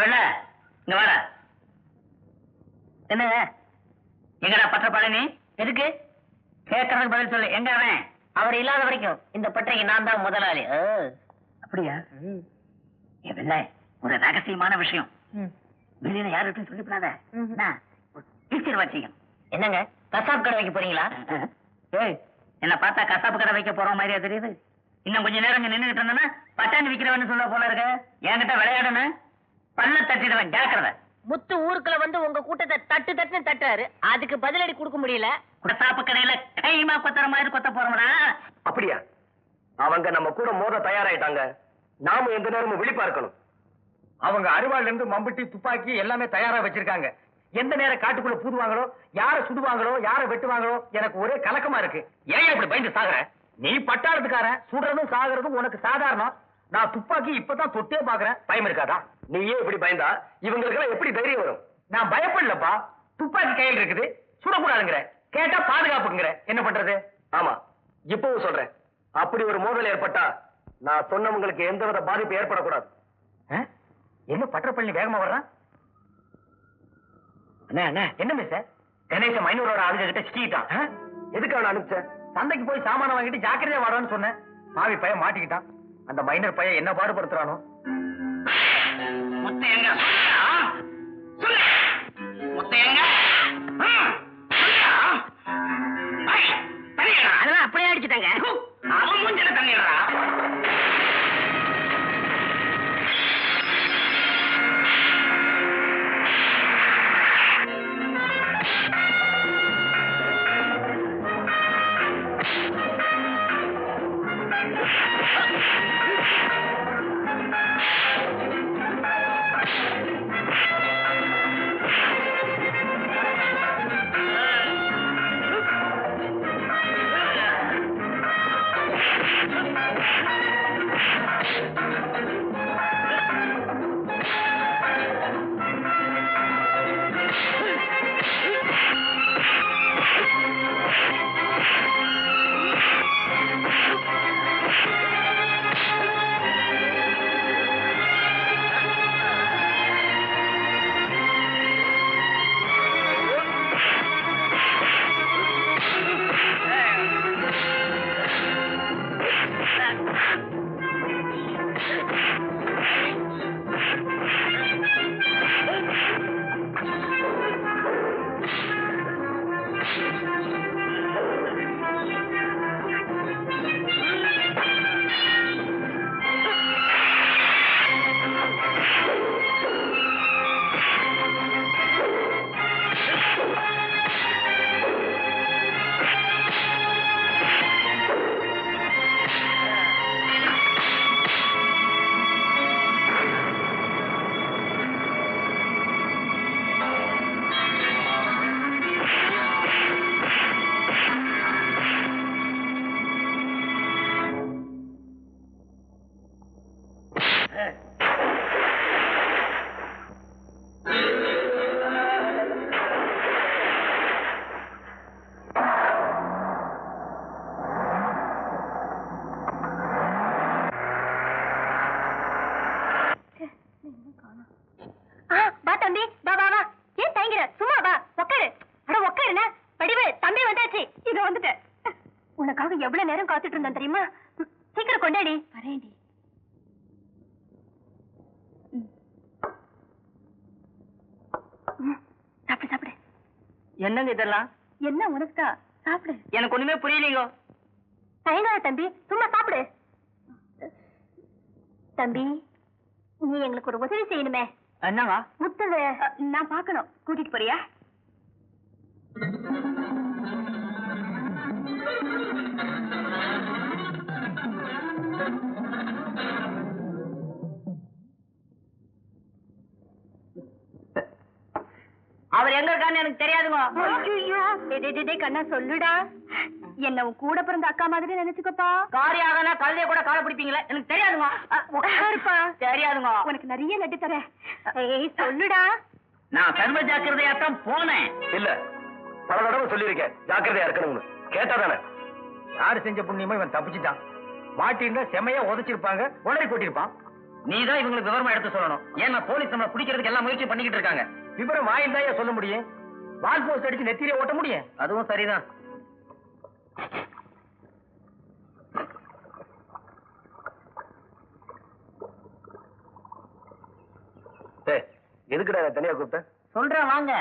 வெள்ள இங்க வாடா. என்ன எங்கடா பற்ற பழனி? எதுக்கு கேட்கறதுக்கு பதில் சொல்லு. எங்க அவன்? அவர் இல்லாத வரைக்கும் இந்த பட்டைக்கு நான் தான் முதலாளி. அப்படியா? வெள்ள ஒரு ரகசியமான விஷயம். வெளியில யாருக்கும் சொல்லிவிடாத. டீச்சர் வச்சிக்கணும். என்னங்க கசாப்பு கடை வைக்க போறீங்களா? ஏய், என்ன பார்த்தா கசாப்பு கடை வைக்க போற மாதிரியா தெரியுது? இன்னும் கொஞ்ச நேரம் நின்றுகிட்டு இருந்தேன்னா பட்டாணி விக்கிறவன்னு சொல்ல போல இருக்க. என்கிட்ட விளையாடணும், பல்ல தட்டிடுவேன். ஜாக்கிரத. முத்து ஊருக்குள்ள வந்து உங்க கூட்டத்தை தட்டு தட்டுன்னு தட்டுறாரு. அதுக்கு பதிலடி கொடுக்க முடியல. கசாப்பு கடையில கைமா கொத்துற மாதிரி கொத்த போறோம்டா. அப்படியா? அவங்க நம்ம கூட மோத தயாராயிட்டாங்க. நாம எந்த நேரமும் விழிப்பா இருக்கணும். அவங்க அருவாள் இருந்து மம்பட்டி துப்பாக்கி எல்லாமே தயாரா வச்சிருக்காங்க. எந்த நேரம் காட்டுக்குள்ள பூதுவாங்களோ, யார சுடுவாங்களோ, யார வெட்டுவாங்களோ, எனக்கு ஒரே கலக்கமா இருக்கு. ஏன் இப்படி பயந்து சாகுற? நீ பட்டாளத்துக்காரன், சுடுறதும் சாகுறதும் உனக்கு சாதாரணம். நான் துப்பாக்கி இப்பதான் தொட்டே பாக்குறேன். பயம் இருக்காதா? நீயே இப்படி பயந்தா இவங்களுக்கு எல்லாம் எப்படி தைரியம் வரும்? நான் பயப்படலப்பா. துப்பாக்கி கையில் இருக்குது, சுடக்கூடாதுங்கிற. கேட்டா பாதுகாப்புங்கிற. என்ன பண்றது? ஆமா, இப்பவும் சொல்றேன். அப்படி ஒரு மோதல் ஏற்பட்டா நான் சொன்னவங்களுக்கு எந்தவித பாதிப்பு ஏற்படக்கூடாது. என்ன பட்டப்பள்ளி வேகமா வர்றான்? என்ன மிஸ் கணேசன் மைனூரோட ஆளுங்க கிட்ட சிக்கிட்டான். எதுக்கு அவனை அனுப்பிச்ச? சந்தைக்கு போய் சாமான வாங்கிட்டு ஜாக்கிரதையா வாடான்னு சொன்னேன். பாவி பையன் மாட்டிக்கிட்டான். அந்த மைனர் பையன் என்ன பாடுபடுத்துறானோ. அதெல்லாம் அப்படியே அடிச்சுட்டாங்க. அவன் மூஞ்சில தண்ணிடுறா. எவ்வளவு நேரம் காத்துட்டு இருந்தேன் தெரியுமா? சீக்கிரம் கொண்டாடி. வரேன்டி. சாப்பிடு சாப்பிடு. என்னங்க இதெல்லாம்? என்ன உனக்கு? சாப்பிடு. எனக்கு ஒண்ணுமே புரியலீங்க. தயங்காத தம்பி, சும்மா சாப்பிடு. தம்பி, நீ எங்களுக்கு ஒரு உதவி செய்யணுமே. என்னவா? முத்துவ நான் பார்க்கணும். கூட்டிட்டு போறியா? அவர் எங்க இருக்கான்னு எனக்கு தெரியாதுங்க. கண்ணா சொல்லுடா. என்ன உன் கூட பிறந்த அக்கா மாதிரி நினைச்சுக்கப்பா. காரியாகனா கல்லைய கூட கால பிடிப்பீங்களா? எனக்கு தெரியாதுங்க. தெரியாதுங்க. உனக்கு நிறைய லட்டு தரேன். சொல்லுடா. நான் சர்வ ஜாக்கிரதையாத்தான் போனேன். இல்ல, பல தடவை சொல்லியிருக்கேன் ஜாக்கிரதையா இருக்கணும்னு. கேட்டாதானே? யாரு செஞ்ச புண்ணியமோ இவன் தப்பிச்சுட்டான். மாட்டிருந்தா செமையா உதச்சிருப்பாங்க, உடனே கொட்டிருப்பான். நீதான் இவங்களுக்கு விவரமா எடுத்து சொல்லணும். ஏன்னா போலீஸ் நம்மளை பிடிக்கிறதுக்கு எல்லாம் முயற்சி பண்ணிக்கிட்டு இருக்காங்க. விவரம் வாயில் தான் சொல்ல முடியும். வால் போஸ்ட் அடிச்சு நெத்திரியை ஓட்ட முடியும். அதுவும் சரிதான். எதுக்குடா தனியா கூப்பிட்ட? சொல்றேன் வாங்க.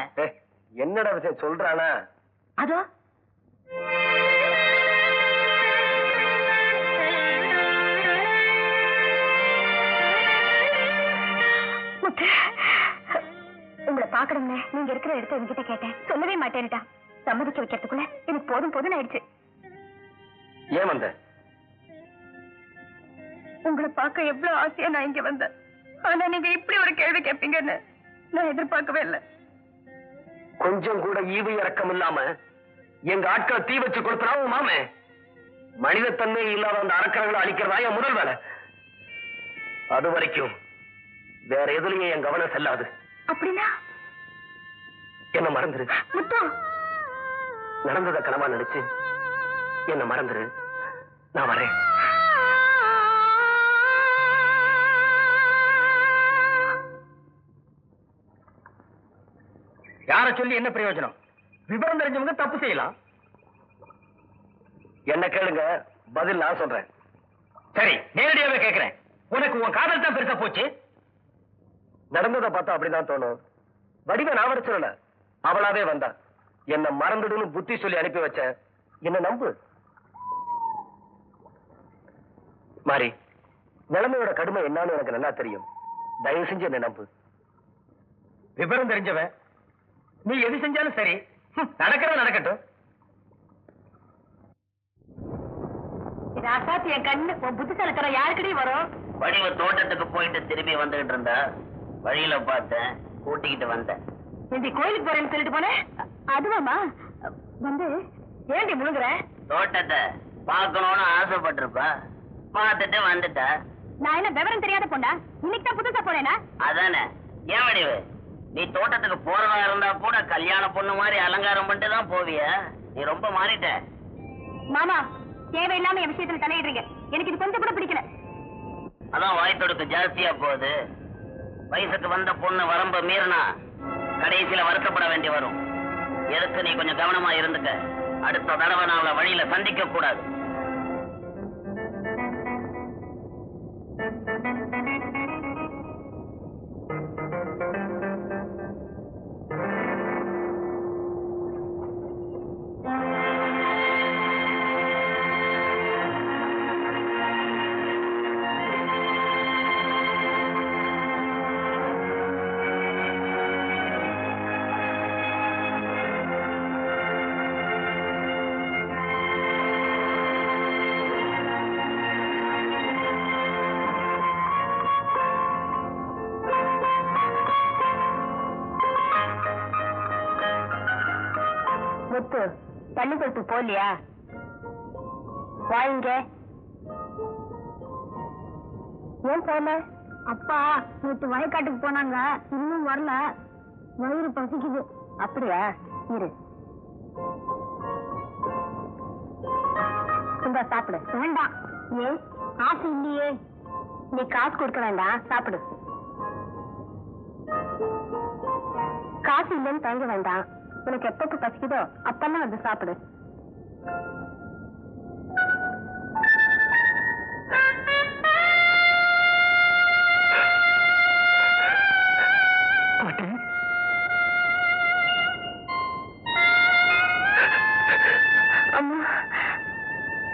என்னடா விஷயம் சொல்றானா? அதோ உங்களை பாக்கணும்னு நீங்க இருக்கிற இடத்த என்கிட்ட கேட்டேன். சொல்லவே மாட்டேன்னுட்டா. சம்மதிக்க வைக்கிறதுக்குள்ள எனக்கு போதும் போதும் ஆயிடுச்சு. ஏன் வந்த? உங்களை பார்க்க எவ்வளவு ஆசையா நான் இங்க வந்தேன். ஆனா நீங்க இப்படி ஒரு கேள்வி கேட்பீங்கன்னு நான் எதிர்பார்க்கவே இல்லை. கொஞ்சம் கூட ஈவு இறக்கம் இல்லாம எங்க ஆட்களை தீ வச்சு கொடுத்துறாவும் மாமே. மனிதத்தன்மை இல்லாத அந்த அரக்கர்களை அழிக்கிறதா என் முதல் வேலை. அது வரைக்கும் வேற எதுலயும் என் கவனம் செல்லாது. அப்படின்னா என்ன மறந்துரு. நடந்தத கனவா நினைச்சு என்ன மறந்துரு. நான் வரேன். யார சொல்லி என்ன பிரயோஜனம்? விவரம் தெரிஞ்சவங்க தப்பு செய்யலாம். என்ன கேளுங்க, பதில் நான் சொல்றேன். சரி, நேரடியாவே கேட்கிறேன். உனக்கு உன் காதல் தான் பெருசா போச்சு? நடந்ததை பார்த்தா அப்படிதான் தோணும். வடிவ நான் வர சொல்லல, அவளாவே வந்தா. என்ன மறந்துடுன்னு புத்தி சொல்லி அனுப்பி வச்சேன். என்ன நம்பு. மாறி, நிலைமையோட கடுமை என்னன்னு எனக்கு நல்லா தெரியும். தயவு செஞ்சு என்ன நம்பு. விவரம் தெரிஞ்சவன் நீ எது செஞ்சாலும் சரி. நடக்கிறது நடக்கட்டும். என் கண்ணு புத்திசாலித்தனம் யாருக்கிட்டே வரும்? வடிவ தோட்டத்துக்கு போயிட்டு திரும்பி வந்துகிட்டு இருந்தா வழியில பார்த்தேன், கூட்டிக்கிட்டு வந்தேன். இந்த கோயிலுக்கு போறேன்னு சொல்லிட்டு போனேன். அதுவாமா வந்து ஏண்டி முழுங்குற? தோட்டத்தை பார்க்கணும்னு ஆசைப்பட்டிருப்பா, பார்த்துட்டு வந்துட்டா. நான் என்ன விவரம் தெரியாத பொண்ணா? இன்னைக்கு தான் புதுசா போனேனா? அதானே. ஏன் வடிவு, நீ தோட்டத்துக்கு போறதா இருந்தா கூட கல்யாண பொண்ணு மாதிரி அலங்காரம் பண்ணிட்டு தான் போவிய. நீ ரொம்ப மாறிட்ட. மாமா, தேவையில்லாம என் விஷயத்துல தலையிடுறீங்க. எனக்கு இது கொஞ்சம் கூட பிடிக்கல. அதான் வாய் தொடுக்கு ஜாஸ்தியா போகுது. வயசுக்கு வந்த பொண்ணு வரம்ப மீறினா கடைசியில வருத்தப்பட வேண்டி வரும். எதுக்கு நீ கொஞ்சம் கவனமா இருந்துக்க. அடுத்த தடவை நான் அவளை வழியில சந்திக்க கூடாது. முத்து, பள்ளிக்கூடத்துக்கு போலியா? வாங்க. ஏன் போல? அப்பா நேற்று வயக்காட்டுக்கு போனாங்க, இன்னும் வரல. வயிறு பசிக்குது. அப்படியா? இரு, இந்த சாப்பிடு. வேண்டாம். ஏன்? காசு இல்லையே. நீ காசு கொடுக்க வேண்டாம், சாப்பிடு. காசு இல்லைன்னு தங்க வேண்டாம். உனக்கு எப்ப பசிக்குதோ அப்பெல்லாம் வந்து சாப்பிடு. அம்மா,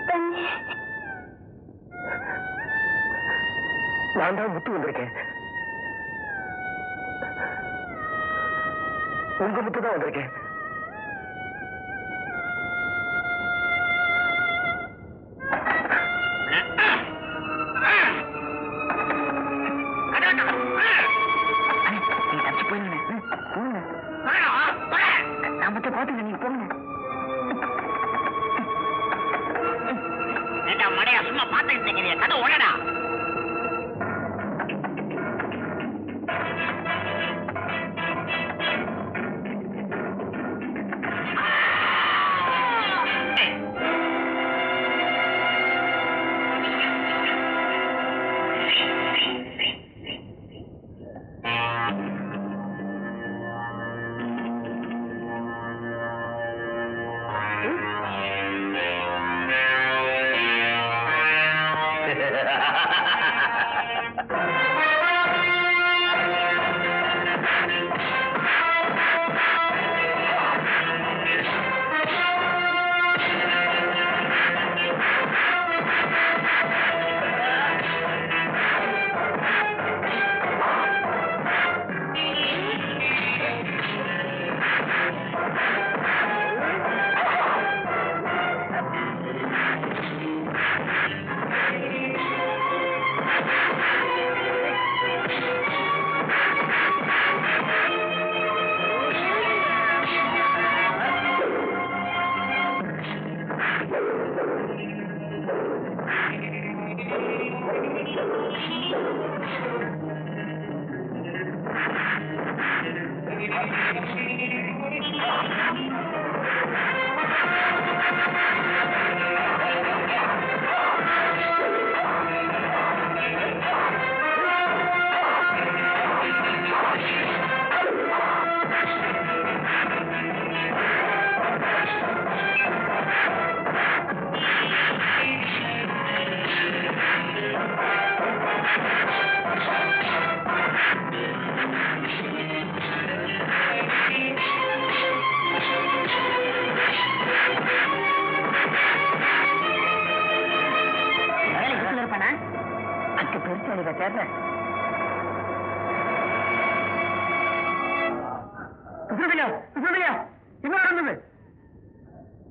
தண்ணி. நான் தான் முத்து வந்திருக்கேன். உங்க முத்து தான் வந்திருக்கேன். மடையா சும்மா பார்த்துக்கிட்டு இருக்கிறீங்க. கதை உடனே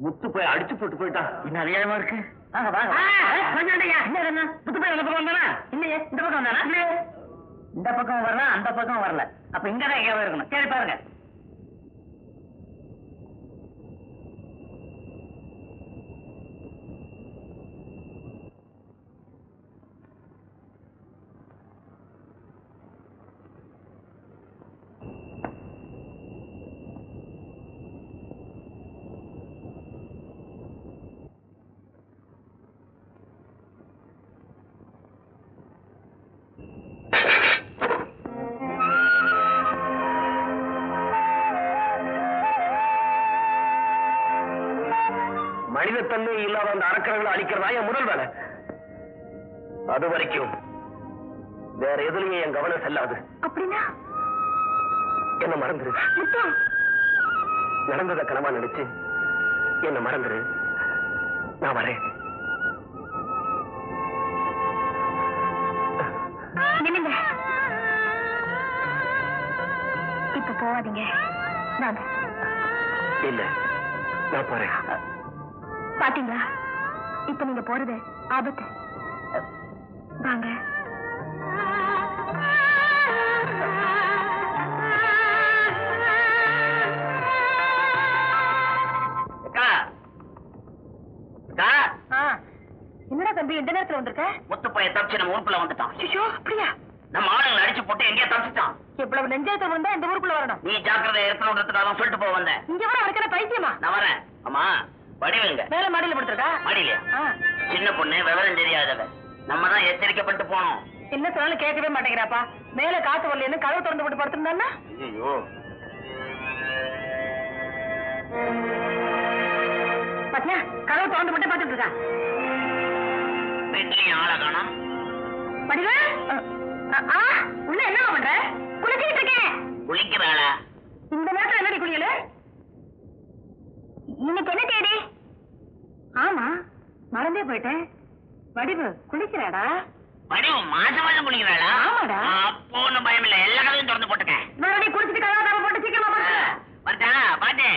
முத்து போய் அடிச்சு போட்டு போயிட்டான். என்ன அதிகமா இருக்கு. இல்லையே இந்த பக்கம் வந்தானா? இந்த பக்கம் வரல, அந்த பக்கம் வரல. அப்ப இங்கதான் எங்கேயாவது இருக்கணும். சரி பாருங்க. மனிதத்தன்மை இல்லாத அந்த அரக்கர்களை அழிக்கிறதா என் முதல் வேலை. அது வரைக்கும் வேற எதுலயும் என் கவனம் செல்லாது. அப்படின்னா என்ன மறந்துரு. நடந்தத கனவா நினைச்சு என்ன மறந்துரு. நான் வரேன். இப்ப போவாதீங்க. இல்ல நான் போறேன். பாத்தீங்களா, இப்ப நீங்க போறது ஆபத்து. வாங்க. என்னடா தம்பி இந்த நேரத்துல வந்திருக்க? முத்து போய் தப்பிச்சு நம்ம ஊருக்குள்ள வந்துட்டான். ஐயோ, அப்படியா? நம்ம ஆளுங்களை அடிச்சு போட்டு எங்கேயா தப்பிச்சிட்டான். எவ்வளவு நெஞ்சாயத்தம் வந்தா இந்த ஊருக்குள்ள வரணும். நீ ஜாக்கிரதை இருக்கணுன்றதுக்காக சொல்லிட்டு போக வந்தேன். இங்க வர அவருக்கு பைத்தியமா? நான் வரேன். ஆமா, வடிவுங்க மேல மாடியில படுத்திருக்கா? மாடியில சின்ன பொண்ணு, விவரம் தெரியாதவ. நம்ம தான் எச்சரிக்கப்பட்டு போனோம். என்ன சொன்னாலும் கேட்கவே மாட்டேங்கிறாப்பா. மேல காத்து வரலன்னு கதவு திறந்து போட்டு படுத்திருந்தான்னா? ஐயோ, பாத்தியா, கதவு திறந்து மட்டும் பார்த்துட்டு இருக்கா. வீட்லயும் ஆளை காணோம். படிவ உள்ள என்ன பண்ற? குளிச்சுட்டு இருக்கேன். குளிக்கிறாளா? இந்த நேரத்துல என்னடி குளியல? இன்னைக்கு என்ன தேதி? ஆமா, மறந்தே போயிட்டேன். வடிவு குளிக்கிறாடா? வடிவு மாசம் மாசம் குளிக்கிறாளா? ஆமாடா. அப்போ ஒண்ணும் பயம் இல்ல, எல்லா கதையும் திறந்து போட்டுக்கேன். மறுபடியும் குளிச்சுட்டு கதவை போட்டு சீக்கிரமா வரட்டா? பாட்டு